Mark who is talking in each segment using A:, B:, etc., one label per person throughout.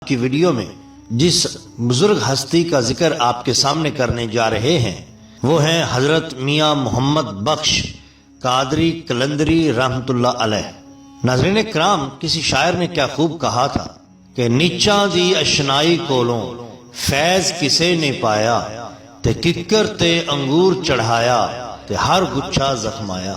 A: کی ویڈیو میں جس بزرگ ہستی کا ذکر آپ کے سامنے کرنے جا رہے ہیں وہ ہیں حضرت میاں محمد بخش قادری قلندری رحمت اللہ علیہ۔ ناظرین کرام، کسی شاعر نے کیا خوب کہا تھا کہ نیچاں دی اشنائی کولوں فیض کسے نے پایا، تے ککر تے انگور چڑھایا تے ہر گچھا زخمایا۔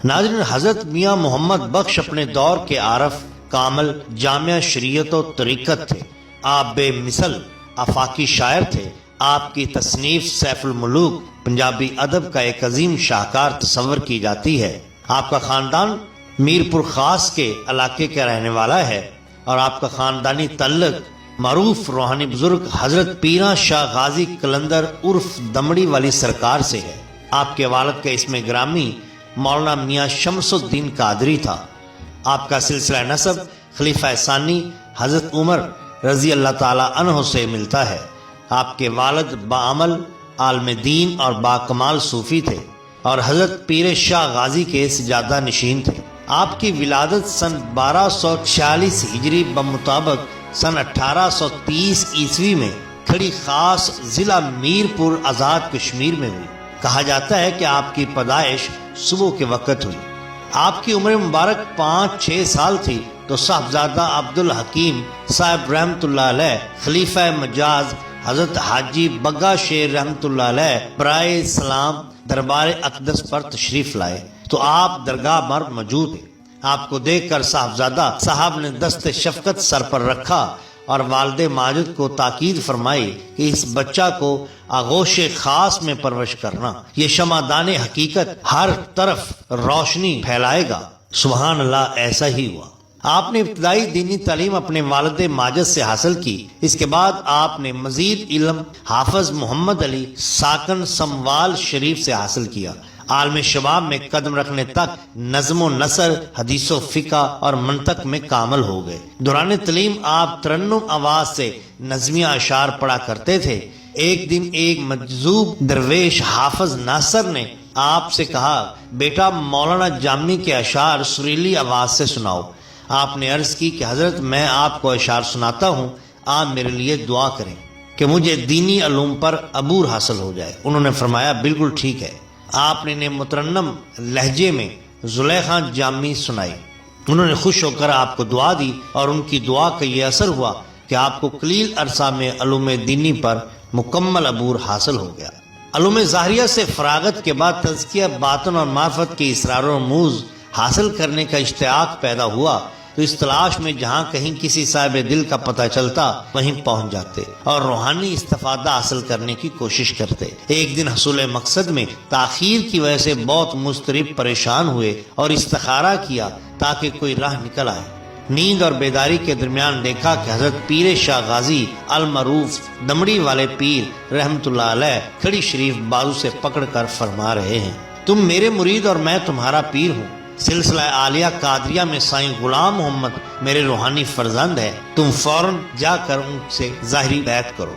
A: ناظرین، حضرت میاں محمد بخش اپنے دور کے عارف کامل جامع شریعت و طریقت تھے۔ آپ بے مثل آفاقی شاعر تھے۔ آپ کی تصنیف سیف الملوک پنجابی ادب کا ایک عظیم شاہکار تصور کی جاتی ہے۔ آپ کا خاندان میر پور خاص کے علاقے کا رہنے والا ہے اور آپ کا خاندانی تعلق معروف روحانی بزرگ حضرت پیرا شاہ غازی قلندر عرف دمڑی والی سرکار سے ہے۔ آپ کے والد کا اسم گرامی مولانا میاں شمس الدین قادری تھا۔ آپ کا سلسلہ نسب خلیفہ ثانی حضرت عمر رضی اللہ تعالی عنہ سے ملتا ہے۔ آپ کے والد بعمل عالم دین اور باکمال صوفی تھے اور حضرت پیر شاہ غازی کے سجادہ نشین تھے۔ آپ کی ولادت سن 1246 ہجری بمطابق سن 1830 عیسوی میں کھڑی خاص ضلع میر پور آزاد کشمیر میں ہوئی۔ کہا جاتا ہے کہ آپ کی پیدائش صبح کے وقت ہوئی۔ آپ کی عمر مبارک 5-6 سال تھی تو صاحبزادہ عبد الحکیم صاحب رحمت اللہ علیہ خلیفہ مجاز حضرت حاجی بگا شیر رحمت اللہ علیہ برائے اسلام دربار اقدس پر تشریف لائے تو آپ درگاہ پر موجود تھے۔ آپ کو دیکھ کر صاحبزادہ صاحب نے دست شفقت سر پر رکھا اور والد ماجد کو تاکید فرمائی کہ اس بچہ کو آغوش خاص میں پرورش کرنا، یہ شمعدان حقیقت ہر طرف روشنی پھیلائے گا۔ سبحان اللہ، ایسا ہی ہوا۔ آپ نے ابتدائی دینی تعلیم اپنے والد ماجد سے حاصل کی۔ اس کے بعد آپ نے مزید علم حافظ محمد علی ساکن سموال شریف سے حاصل کیا۔ عالم شباب میں قدم رکھنے تک نظم و نثر، حدیث و فقہ اور منطق میں کامل ہو گئے۔ دوران تعلیم آپ ترنم آواز سے نظمیہ اشعار پڑھا کرتے تھے۔ ایک دن ایک مجذوب درویش حافظ ناصر نے آپ سے کہا، بیٹا مولانا جامی کے اشعار سریلی آواز سے سناؤ۔ آپ نے عرض کی کہ حضرت میں آپ کو اشعار سناتا ہوں، آپ میرے لیے دعا کریں کہ مجھے دینی علوم پر عبور حاصل ہو جائے۔ انہوں نے فرمایا بالکل ٹھیک ہے۔ آپ نے مترنم لہجے میں زلیخا جامی سنائی۔ انہوں نے خوش ہو کر آپ کو دعا دی اور ان کی دعا کا یہ اثر ہوا کہ آپ کو قلیل عرصہ میں علوم دینی پر مکمل عبور حاصل ہو گیا۔ علوم ظاہریہ سے فراغت کے بعد تزکیہ باطن اور معرفت کی اسرار و رموز حاصل کرنے کا اشتیاق پیدا ہوا تو اس تلاش میں جہاں کہیں کسی صاحب دل کا پتہ چلتا وہیں پہنچ جاتے اور روحانی استفادہ حاصل کرنے کی کوشش کرتے۔ ایک دن حصول مقصد میں تاخیر کی وجہ سے بہت مضطرب پریشان ہوئے اور استخارہ کیا تاکہ کوئی راہ نکل آئے۔ نیند اور بیداری کے درمیان دیکھا کہ حضرت پیر شاہ غازی المعروف دمڑی والے پیر رحمت اللہ علیہ کھڑی شریف بازو سے پکڑ کر فرما رہے ہیں، تم میرے مرید اور میں تمہارا پیر ہوں۔ سلسلہ عالیہ قادریہ میں سائیں غلام محمد میرے روحانی فرزند ہے، تم فوراً جا کر ان سے ظاہری بیعت کرو۔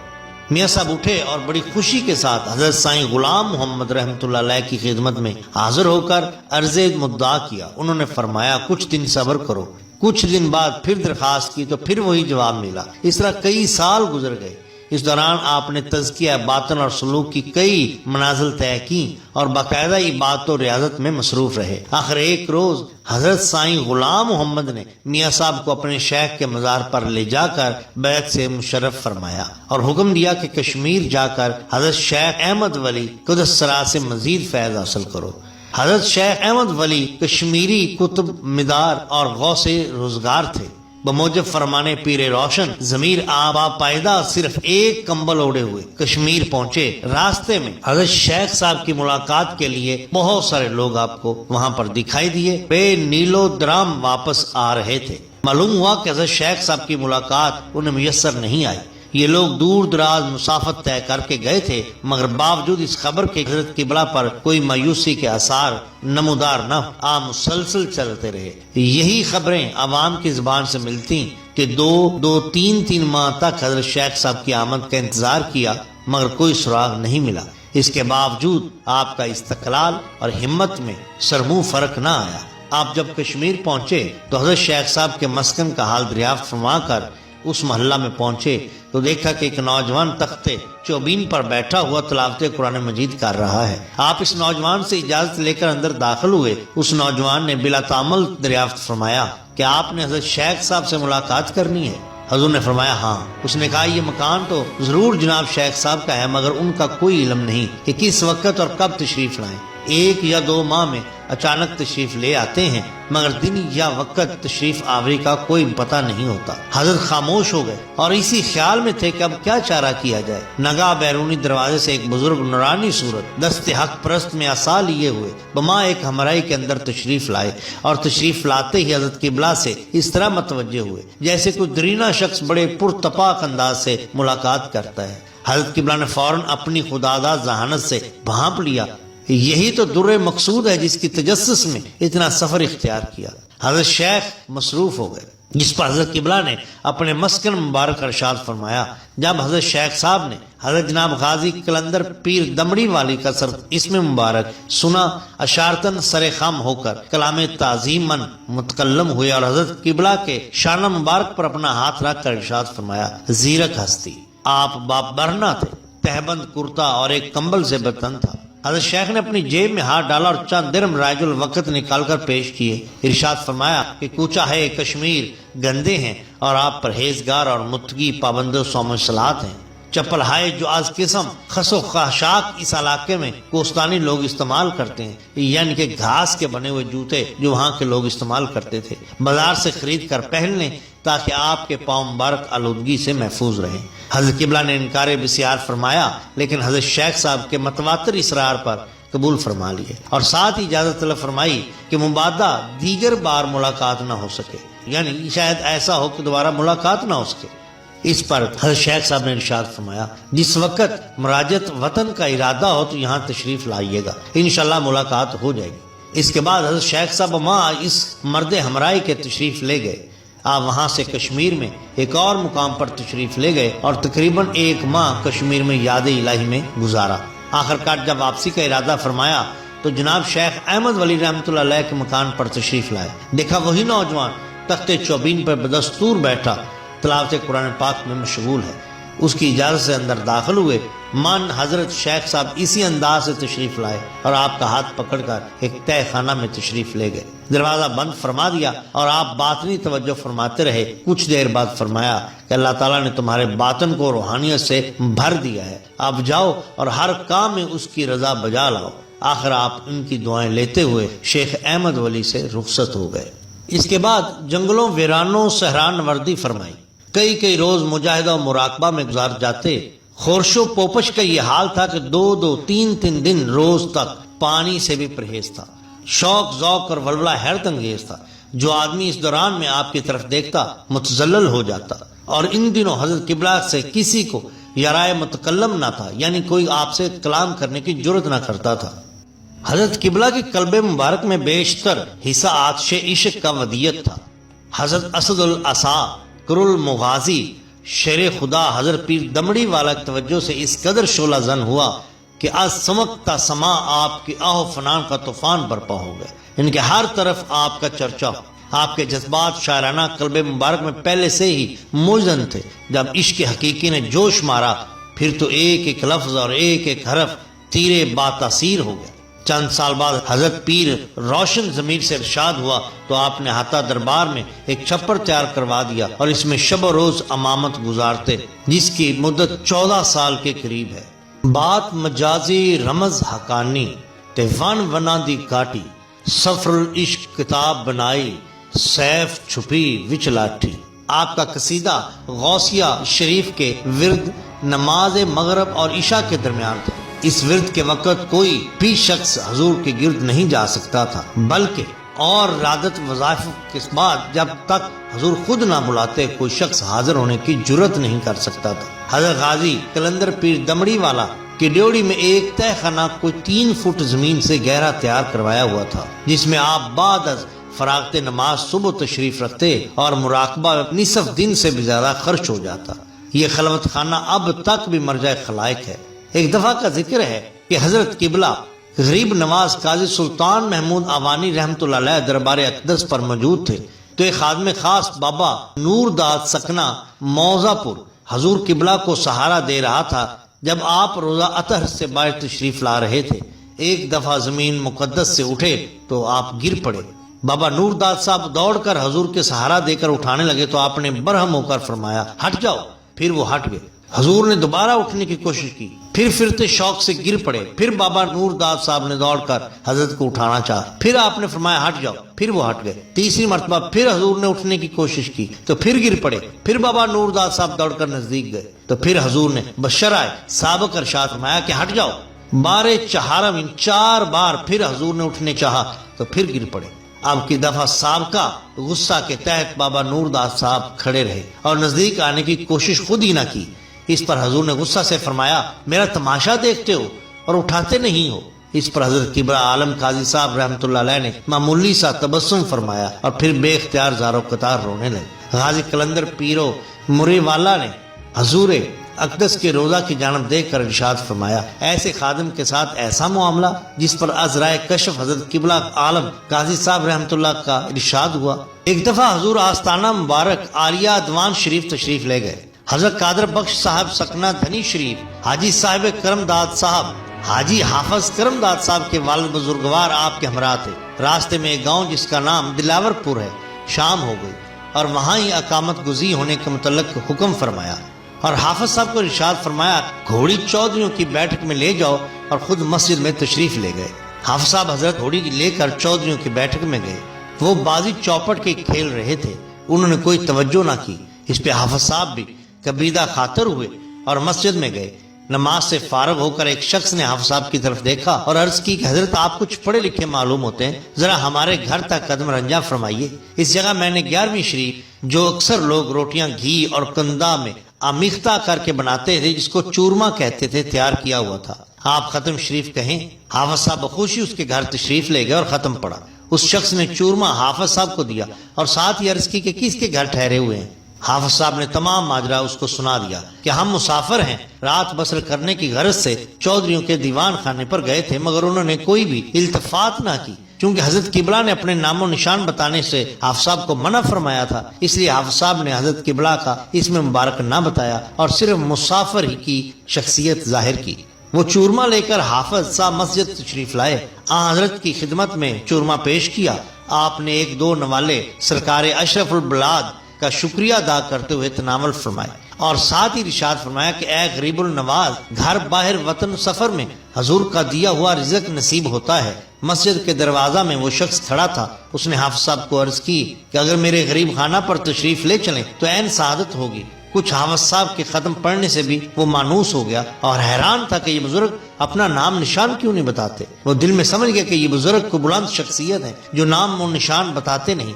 A: میاں صاحب اٹھے اور بڑی خوشی کے ساتھ حضرت سائیں غلام محمد رحمت اللہ علیہ کی خدمت میں حاضر ہو کر عرض مدعا کیا۔ انہوں نے فرمایا کچھ دن صبر کرو۔ کچھ دن بعد پھر درخواست کی تو پھر وہی جواب ملا۔ اس طرح کئی سال گزر گئے۔ اس دوران آپ نے تزکیہ باطن اور سلوک کی کئی منازل طے کی اور باقاعدہ عبادت و ریاضت میں مصروف رہے۔ آخر ایک روز حضرت سائیں غلام محمد نے میاں صاحب کو اپنے شیخ کے مزار پر لے جا کر بیعت سے مشرف فرمایا اور حکم دیا کہ کشمیر جا کر حضرت شیخ احمد ولی قدس سرا سے مزید فیض حاصل کرو۔ حضرت شیخ احمد ولی کشمیری کتب مدار اور غوث روزگار تھے۔ بموجب فرمانے پیر روشن ضمیر آبا پائیدہ صرف ایک کمبل اوڑے ہوئے کشمیر پہنچے۔ راستے میں حضرت شیخ صاحب کی ملاقات کے لیے بہت سارے لوگ آپ کو وہاں پر دکھائی دیے۔ بے نیلو درام واپس آ رہے تھے۔ معلوم ہوا کہ حضرت شیخ صاحب کی ملاقات انہیں میسر نہیں آئی۔ یہ لوگ دور دراز مسافت طے کر کے گئے تھے، مگر باوجود اس خبر کے حضرت قبلہ پر کوئی مایوسی کے آثار نمودار نہ ہو، مسلسل چلتے رہے۔ یہی خبریں عوام کی زبان سے ملتی کہ دو تین ماہ تک حضرت شیخ صاحب کی آمد کا انتظار کیا مگر کوئی سراغ نہیں ملا۔ اس کے باوجود آپ کا استقلال اور ہمت میں سرمو فرق نہ آیا۔ آپ جب کشمیر پہنچے تو حضرت شیخ صاحب کے مسکن کا حال دریافت فرما کر اس محلہ میں پہنچے تو دیکھا کہ ایک نوجوان تختے چوبین پر بیٹھا ہوا تلاوت قرآن مجید کر رہا ہے۔ آپ اس نوجوان سے اجازت لے کر اندر داخل ہوئے۔ اس نوجوان نے بلا تعمل دریافت فرمایا کہ آپ نے حضرت شیخ صاحب سے ملاقات کرنی ہے؟ حضور نے فرمایا ہاں۔ اس نے کہا یہ مکان تو ضرور جناب شیخ صاحب کا ہے، مگر ان کا کوئی علم نہیں کہ کس وقت اور کب تشریف لائیں۔ 1 یا 2 ماہ میں اچانک تشریف لے آتے ہیں، مگر دن یا وقت تشریف آوری کا کوئی پتہ نہیں ہوتا۔ حضرت خاموش ہو گئے اور اسی خیال میں تھے کہ اب کیا چارہ کیا جائے۔ نگاہ بیرونی دروازے سے ایک بزرگ نورانی صورت دست حق پرست میں عصا لیے ہوئے بما ایک ہمرائی کے اندر تشریف لائے، اور تشریف لاتے ہی حضرت قبلہ سے اس طرح متوجہ ہوئے جیسے کوئی درینہ شخص بڑے پرتپاک انداز سے ملاقات کرتا ہے۔ حضرت قبلہ نے فوراً اپنی خداداد ذہانت سے بھانپ لیا، یہی تو در مقصود ہے جس کی تجسس میں اتنا سفر اختیار کیا۔ حضرت شیخ مصروف ہو گئے، جس پر حضرت قبلہ نے اپنے مسکن مبارک ارشاد فرمایا۔ جب حضرت شیخ صاحب نے حضرت جناب غازی قلندر پیر دمڑی والی کا اسم مبارک سنا، اشارتن سر خم ہو کر کلام تعظیم من متکلم ہوئے اور حضرت قبلہ کے شانہ مبارک پر اپنا ہاتھ رکھ کر ارشاد فرمایا، زیرک ہستی، آپ باپ برنا تھے، تہبند کرتا اور ایک کمبل سے برتن تھا۔ حضرت شیخ نے اپنی جیب میں ہاتھ ڈالا اور چند درم رائج الوقت نکال کر پیش کیے۔ ارشاد فرمایا کہ کوچہ ہے کشمیر گندے ہیں اور آپ پرہیزگار اور متقی پابند و صوم صلات ہیں۔ چپل ہائے جو آج قسم خس و خاشاک اس علاقے میں کوستانی لوگ استعمال کرتے ہیں، یعنی کہ گھاس کے بنے ہوئے جوتے جو وہاں کے لوگ استعمال کرتے تھے، بازار سے خرید کر پہن لیں تاکہ آپ کے پاؤں مبارک آلودگی سے محفوظ رہیں۔ حضرت قبلہ نے انکار بسیار فرمایا، لیکن حضرت شیخ صاحب کے متواتر اصرار پر قبول فرما لیے اور ساتھ ہی اجازت طلب فرمائی کہ مبادہ دیگر بار ملاقات نہ ہو سکے، یعنی شاید ایسا ہو کہ دوبارہ ملاقات نہ ہو سکے۔ اس پر حضرت شیخ صاحب نے ارشاد فرمایا، جس وقت مراجعت وطن کا ارادہ ہو تو یہاں تشریف لائیے گا، انشاءاللہ ملاقات ہو جائے گی۔ اس کے بعد حضرت شیخ صاحب وہاں اس مرد ہمرائی کے تشریف لے گئے۔ آپ وہاں سے کشمیر میں ایک اور مقام پر تشریف لے گئے اور تقریباً 1 ماہ کشمیر میں یاد الہی میں گزارا۔ آخر کار جب واپسی کا ارادہ فرمایا تو جناب شیخ احمد ولی رحمۃ اللہ علیہ کے مکان پر تشریف لائے۔ دیکھا وہی نوجوان تخت چوبین پر بدستور بیٹھا تلاوت قرآن پاک میں مشغول ہے۔ اس کی اجازت سے اندر داخل ہوئے۔ مان حضرت شیخ صاحب اسی انداز سے تشریف لائے اور آپ کا ہاتھ پکڑ کر ایک تہ خانہ میں تشریف لے گئے۔ دروازہ بند فرما دیا اور آپ باطنی توجہ فرماتے رہے۔ کچھ دیر بعد فرمایا کہ اللہ تعالیٰ نے تمہارے باطن کو روحانیت سے بھر دیا ہے، اب جاؤ اور ہر کام میں اس کی رضا بجا لاؤ۔ آخر آپ ان کی دعائیں لیتے ہوئے شیخ احمد ولی سے رخصت ہو گئے۔ اس کے بعد جنگلوں ویرانوں صحران وردی فرمائی۔ کئی روز مجاہدہ و مراقبہ میں گزار جاتے۔ خورش و پوپش کا یہ حال تھا کہ 2 3 دن روز تک پانی سے بھی پرہیز تھا۔ شوق ذوق اور ولولہ حیرت انگیز تھا۔ جو آدمی اس دوران میں آپ کی طرف دیکھتا متزلل ہو جاتا، اور ان دنوں حضرت قبلہ سے کسی کو یارائے متکلم نہ تھا، یعنی کوئی آپ سے کلام کرنے کی جرت نہ کرتا تھا۔ حضرت قبلہ کے قلب مبارک میں بیشتر حصہ آتش عشق کا ودیت تھا۔ حضرت اسد العصا کرل مغازی شیر خدا حضرت پیر دمڑی والا توجہ سے اس قدر شعلہ زن ہوا کہ آج سمکتا سما آپ کی آہ و فنان کا طوفان برپا ہو گیا۔ ان کے ہر طرف آپ کا چرچا، آپ کے جذبات شاعرانہ قلب مبارک میں پہلے سے ہی موزن تھے۔ جب عشق حقیقی نے جوش مارا پھر تو ایک لفظ اور ایک حرف تیرے با تاثیر ہو گیا۔ چند سال بعد حضرت پیر روشن ضمیر سے ارشاد ہوا تو آپ نے ہاتھا دربار میں ایک چھپر تیار کروا دیا اور اس میں شب و روز امامت گزارتے، جس کی مدت 14 سال کے قریب ہے۔ بات مجازی رمز حقانی تے ون ونا دی کاٹی، سفر العشق کتاب بنائی، سیف چھپی وچ لاٹھی۔ آپ کا قصیدہ غوثیہ شریف کے ورد نماز مغرب اور عشاء کے درمیان تھا۔ اس ورد کے وقت کوئی بھی شخص حضور کے گرد نہیں جا سکتا تھا، بلکہ اور رادت وظائف کے بعد جب تک حضور خود نہ بلاتے کوئی شخص حاضر ہونے کی جرت نہیں کر سکتا تھا۔ حضرت غازی قلندر پیر دمڑی والا کی ڈیوڑی میں ایک تہ خانہ کوئی 3 فٹ زمین سے گہرا تیار کروایا ہوا تھا، جس میں آپ بعد از فراغت نماز صبح تشریف رکھتے اور مراقبہ نصف دن سے بھی زیادہ خرچ ہو جاتا۔ یہ خلوت خانہ اب تک بھی مرجع خلائق ہے۔ ایک دفعہ کا ذکر ہے کہ حضرت قبلہ غریب نواز قاضی سلطان محمود اوانی رحمۃ اللہ علیہ دربار اقدس پر موجود تھے تو ایک خادم خاص بابا نور داد سکنا موزہ پور حضور قبلہ کو سہارا دے رہا تھا جب آپ روزہ اطہر سے باہر تشریف لا رہے تھے۔ ایک دفعہ زمین مقدس سے اٹھے تو آپ گر پڑے۔ بابا نور داد صاحب دوڑ کر حضور کے سہارا دے کر اٹھانے لگے تو آپ نے برہم ہو کر فرمایا ہٹ جاؤ، پھر وہ ہٹ گئے۔ حضور نے دوبارہ اٹھنے کی کوشش کی، پھر فرتے شوق سے گر پڑے۔ پھر بابا نور داد صاحب نے دوڑ کر حضرت کو اٹھانا چاہا، پھر آپ نے فرمایا ہٹ جاؤ، پھر وہ ہٹ گئے۔ تیسری مرتبہ پھر حضور نے اٹھنے کی کوشش کی تو پھر گر پڑے۔ پھر بابا نور داد صاحب دوڑ کر نزدیک گئے تو پھر حضور نے بشرائے سابق ارشاد فرمایا کہ ہٹ جاؤ۔ بارے چہارم 4 بار پھر حضور نے اٹھنے چاہا تو پھر گر پڑے۔ اب کی دفعہ سابقہ غصہ کے تحت بابا نور داد صاحب کھڑے رہے اور نزدیک آنے کی کوشش خود ہی نہ کی۔ اس پر حضور نے غصہ سے فرمایا میرا تماشا دیکھتے ہو اور اٹھاتے نہیں ہو۔ اس پر حضرت کبریٰ عالم قاضی صاحب رحمۃ اللہ علیہ نے معمولی سا تبسم فرمایا اور پھر بے اختیار زارو قطار رونے لگے۔ غازی قلندر پیرو مری والا نے حضور اقدس کے روزہ کی جانب دیکھ کر ارشاد فرمایا ایسے خادم کے ساتھ ایسا معاملہ جس پر ازرائے کشف حضرت قبلہ عالم قاضی صاحب رحمۃ اللہ کا ارشاد ہوا۔ ایک دفعہ حضور آستانہ مبارک عالیہ دیوان شریف تشریف لے گئے۔ حضرت قادر بخش صاحب سکنا دھنی شریف، حاجی صاحب کرم داد صاحب، حاجی حافظ کرم داد صاحب کے والد بزرگوار آپ کے ہمراہ تھے۔ راستے میں ایک گاؤں جس کا نام دلاور پور ہے، شام ہو گئی اور وہاں ہی اقامت گزی ہونے کے متعلق حکم فرمایا اور حافظ صاحب کو ارشاد فرمایا گھوڑی چودھریوں کی بیٹھک میں لے جاؤ اور خود مسجد میں تشریف لے گئے۔ حافظ صاحب حضرت گھوڑی لے کر چودھریوں کی بیٹھک میں گئے۔ وہ بازی چوپٹ کے کھیل رہے تھے، انہوں نے کوئی توجہ نہ کی۔ اس پہ حافظ صاحب بھی کبیدہ خاطر ہوئے اور مسجد میں گئے۔ نماز سے فارغ ہو کر ایک شخص نے حافظ صاحب کی طرف دیکھا اور عرض کی کہ حضرت آپ کچھ پڑھے لکھے معلوم ہوتے ہیں، ذرا ہمارے گھر تک قدم رنجا فرمائیے۔ اس جگہ میں نے 11ویں شریف جو اکثر لوگ روٹیاں گھی اور کندا میں آمیختہ کر کے بناتے تھے، جس کو چورما کہتے تھے، تیار کیا ہوا تھا۔ آپ ختم شریف کہیں۔ حافظ صاحب بخوشی اس کے گھر تشریف لے گئے اور ختم پڑھا۔ اس شخص نے چورما حافظ صاحب کو دیا اور ساتھ ہی عرض کی کہ کس کے گھر ٹھہرے ہوئے ہیں۔ حافظ صاحب نے تمام ماجرا اس کو سنا دیا کہ ہم مسافر ہیں، رات بسر کرنے کی غرض سے چودھریوں کے دیوان خانے پر گئے تھے، مگر انہوں نے کوئی بھی التفات نہ کی۔ چونکہ حضرت قبلہ نے اپنے نام و نشان بتانے سے حافظ صاحب کو منع فرمایا تھا، اس لیے حافظ صاحب نے حضرت قبلہ کا اسم مبارک نہ بتایا اور صرف مسافر ہی کی شخصیت ظاہر کی۔ وہ چورما لے کر حافظ صاحب مسجد تشریف لائے، حضرت کی خدمت میں چورما پیش کیا۔ آپ نے 1-2 نوالے سرکار اشرف البلاد کا شکریہ ادا کرتے ہوئے تناول فرمائے اور ساتھ ہی ارشاد فرمایا کہ اے غریب النواز، گھر باہر وطن سفر میں حضور کا دیا ہوا رزق نصیب ہوتا ہے۔ مسجد کے دروازہ میں وہ شخص کھڑا تھا، اس نے حافظ صاحب کو عرض کی کہ اگر میرے غریب خانہ پر تشریف لے چلیں تو عین سعادت ہوگی۔ کچھ حافظ صاحب کے ختم پڑھنے سے بھی وہ مانوس ہو گیا اور حیران تھا کہ یہ بزرگ اپنا نام نشان کیوں نہیں بتاتے۔ وہ دل میں سمجھ گیا کہ یہ بزرگ کو بلند شخصیت ہے جو نام و نشان بتاتے نہیں۔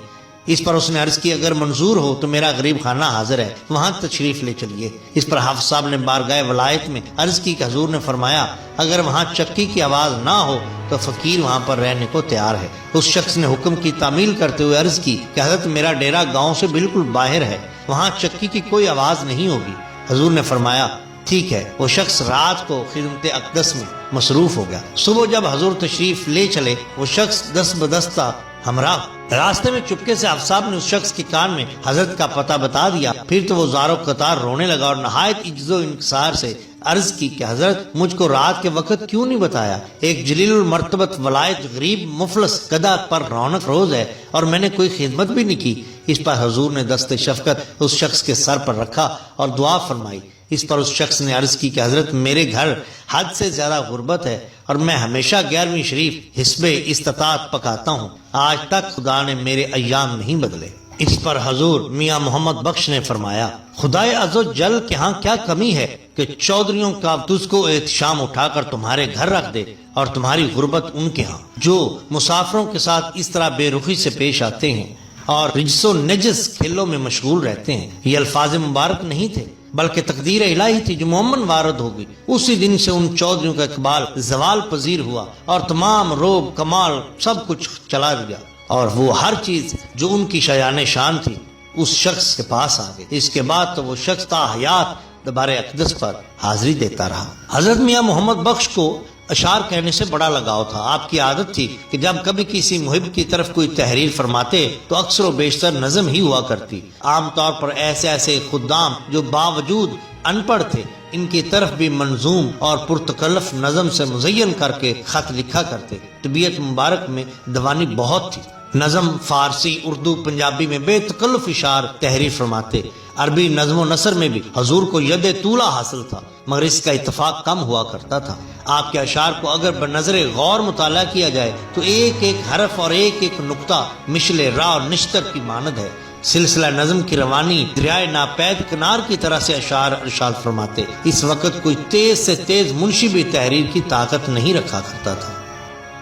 A: اس پر اس نے عرض کی اگر منظور ہو تو میرا غریب خانہ حاضر ہے، وہاں تشریف لے چلیے۔ اس پر حافظ صاحب نے بارگاہ ولایت میں عرض کی کہ حضور نے فرمایا اگر وہاں چکی کی آواز نہ ہو تو فقیر وہاں پر رہنے کو تیار ہے۔ اس شخص نے حکم کی تعمیل کرتے ہوئے عرض کی کہ حضرت میرا ڈیرا گاؤں سے بالکل باہر ہے، وہاں چکی کی کوئی آواز نہیں ہوگی۔ حضور نے فرمایا ٹھیک ہے۔ وہ شخص رات کو خدمت اقدس میں مصروف ہو گیا۔ صبح جب حضور تشریف لے چلے، وہ شخص دست بدستہ ہمراہ راستے میں چپکے سے حافظ صاحب نے اس شخص کے کان میں حضرت کا پتہ بتا دیا۔ پھر تو وہ زارو قطار رونے لگا اور نہایت عجز و انکسار سے عرض کی کہ حضرت مجھ کو رات کے وقت کیوں نہیں بتایا؟ ایک جلیل المرتبت ولایت غریب مفلس گدھا پر رونق روز ہے اور میں نے کوئی خدمت بھی نہیں کی۔ اس پر حضور نے دست شفقت اس شخص کے سر پر رکھا اور دعا فرمائی۔ اس پر اس شخص نے عرض کی کہ حضرت میرے گھر حد سے زیادہ غربت ہے اور میں ہمیشہ 11ویں شریف حسب استطاعت پکاتا ہوں، آج تک خدا نے میرے ایام نہیں بدلے۔ اس پر حضور میاں محمد بخش نے فرمایا خدائے عز و جل کے ہاں کیا کمی ہے کہ چودھریوں کا تجھ کو احتشام اٹھا کر تمہارے گھر رکھ دے اور تمہاری غربت ان کے ہاں جو مسافروں کے ساتھ اس طرح بے رخی سے پیش آتے ہیں اور رجس و نجس کھیلوں میں مشغول رہتے ہیں۔ یہ الفاظ مبارک نہیں تھے بلکہ تقدیر الہی تھی جو مومن وارد ہوگی۔ اسی دن سے ان چودھریوں کا اقبال زوال پذیر ہوا اور تمام روب کمال سب کچھ چلا گیا اور وہ ہر چیز جو ان کی شایان شان تھی اس شخص کے پاس آ گئی۔ اس کے بعد تو وہ شخص تا حیات دربار اقدس پر حاضری دیتا رہا۔ حضرت میاں محمد بخش کو اشعار کہنے سے بڑا لگاؤ تھا۔ آپ کی عادت تھی کہ جب کبھی کسی محب کی طرف کوئی تحریر فرماتے تو اکثر و بیشتر نظم ہی ہوا کرتی۔ عام طور پر ایسے خدام جو باوجود ان پڑھ تھے، ان کی طرف بھی منظوم اور پرتکلف نظم سے مزین کر کے خط لکھا کرتے۔ طبیعت مبارک میں دوانی بہت تھی۔ نظم فارسی، اردو، پنجابی میں بے تکلف اشعار تحریر فرماتے۔ عربی نظم و نثر میں بھی حضور کو ید طولہ حاصل تھا، مگر اس کا اتفاق کم ہوا کرتا تھا۔ آپ کے اشعار کو اگر بنظر غور مطالعہ کیا جائے تو ایک ایک حرف اور ایک ایک نقطہ مشل راہ اور نشتر کی مانند ہے۔ سلسلہ نظم کی روانی دریائے ناپید کنار کی طرح سے اشعار ارشاد فرماتے۔ اس وقت کوئی تیز سے تیز منشی بھی تحریر کی طاقت نہیں رکھا کرتا تھا۔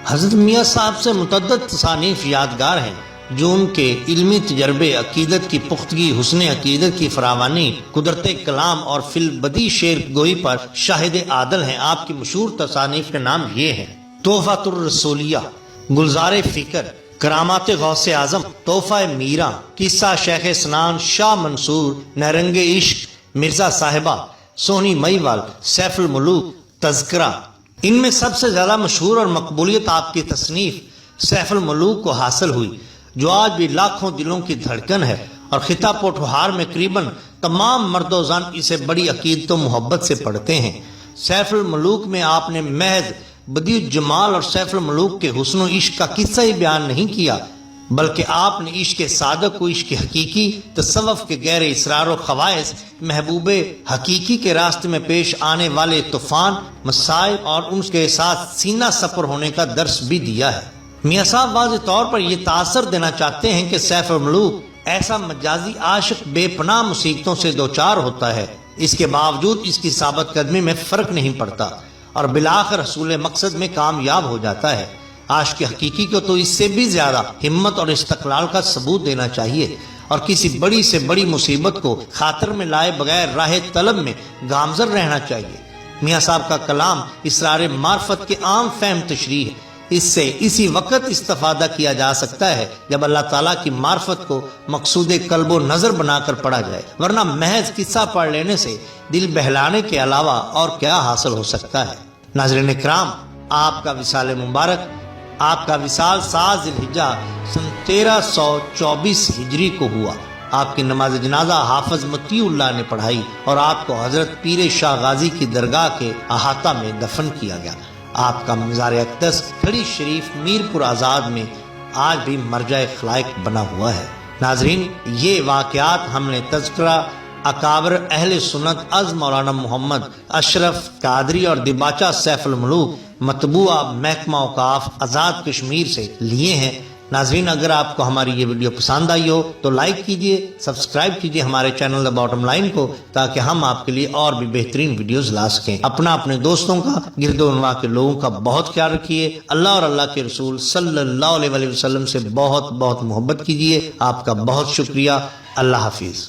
A: حضرت میاں صاحب سے متعدد تصانیف یادگار ہیں جو ان کے علمی تجربے، عقیدت کی پختگی، حسن عقیدت کی فراوانی، قدرت کلام اور فی البدیع شعر گوئی پر شاہد عادل ہیں۔ آپ کی مشہور تصانیف کے نام یہ ہیں: تحفۃ الرسولیہ، گلزار فکر، کرامات غوث اعظم، تحفہ میرا، قصہ شیخ سنان شاہ منصور، نیرنگ عشق، مرزا صاحبہ، سونی مہیوال، سیف الملوک، تذکرہ۔ ان میں سب سے زیادہ مشہور اور مقبولیت آپ کی تصنیف سیف الملوک کو حاصل ہوئی، جو آج بھی لاکھوں دلوں کی دھڑکن ہے، اور خطہ پوٹھوہار میں قریباً تمام مرد و زن اسے بڑی عقیدت و محبت سے پڑھتے ہیں۔ سیف الملوک میں آپ نے محض بدیع الجمال اور سیف الملوک کے حسن و عشق کا قصہ ہی بیان نہیں کیا، بلکہ آپ نے عشق صادق و عشق حقیقی، تصوف کے غیر اسرار و خواص، محبوب حقیقی کے راستے میں پیش آنے والے طوفان، مصائب اور ان کے ساتھ سینہ سپر ہونے کا درس بھی دیا ہے۔ میاں صاحب واضح طور پر یہ تاثر دینا چاہتے ہیں کہ سیف الملوک ایسا مجازی عاشق بے پناہ مصیبتوں سے دوچار ہوتا ہے، اس کے باوجود اس کی ثابت قدمی میں فرق نہیں پڑتا اور بالآخر حصول مقصد میں کامیاب ہو جاتا ہے۔ عاشق حقیقی کو تو اس سے بھی زیادہ ہمت اور استقلال کا ثبوت دینا چاہیے اور کسی بڑی سے بڑی مصیبت کو خاطر میں لائے بغیر راہ طلب میں گامزن رہنا چاہیے۔ میاں صاحب کا کلام اسرار معرفت کے عام فہم تشریح ہے۔ اس سے اسی وقت استفادہ کیا جا سکتا ہے جب اللہ تعالیٰ کی معرفت کو مقصود قلب و نظر بنا کر پڑھا جائے، ورنہ محض قصہ پڑھ لینے سے دل بہلانے کے علاوہ اور کیا حاصل ہو سکتا ہے۔ ناظرین کرام، آپ کا وصال مبارک، آپ کا وصال 7 ذی الحجہ سن 1324 ہجری کو ہوا۔ آپ کی نماز جنازہ حافظ مطیع اللہ نے پڑھائی اور آپ کو حضرت پیر شاہ غازی کی درگاہ کے احاطہ میں دفن کیا گیا۔ آپ کا مزار اقدس کھڑی شریف میر پور آزاد میں آج بھی مرجع خلائق بنا ہوا ہے۔ ناظرین، یہ واقعات ہم نے تذکرہ اکابر اہل سنت از مولانا محمد اشرف قادری اور دباچہ سیف الملوک مطبوعہ محکمہ اوقاف آزاد کشمیر سے لیے ہیں۔ ناظرین، اگر آپ کو ہماری یہ ویڈیو پسند آئی ہو تو لائک کیجئے، سبسکرائب کیجئے ہمارے چینل دا باٹم لائن کو، تاکہ ہم آپ کے لیے اور بھی بہترین ویڈیوز لا سکیں۔ اپنے دوستوں کا، گرد و نواح کے لوگوں کا بہت خیال رکھیے۔ اللہ اور اللہ کے رسول صلی اللہ علیہ وسلم سے بہت بہت محبت کیجئے۔ آپ کا بہت شکریہ۔ اللہ حافظ۔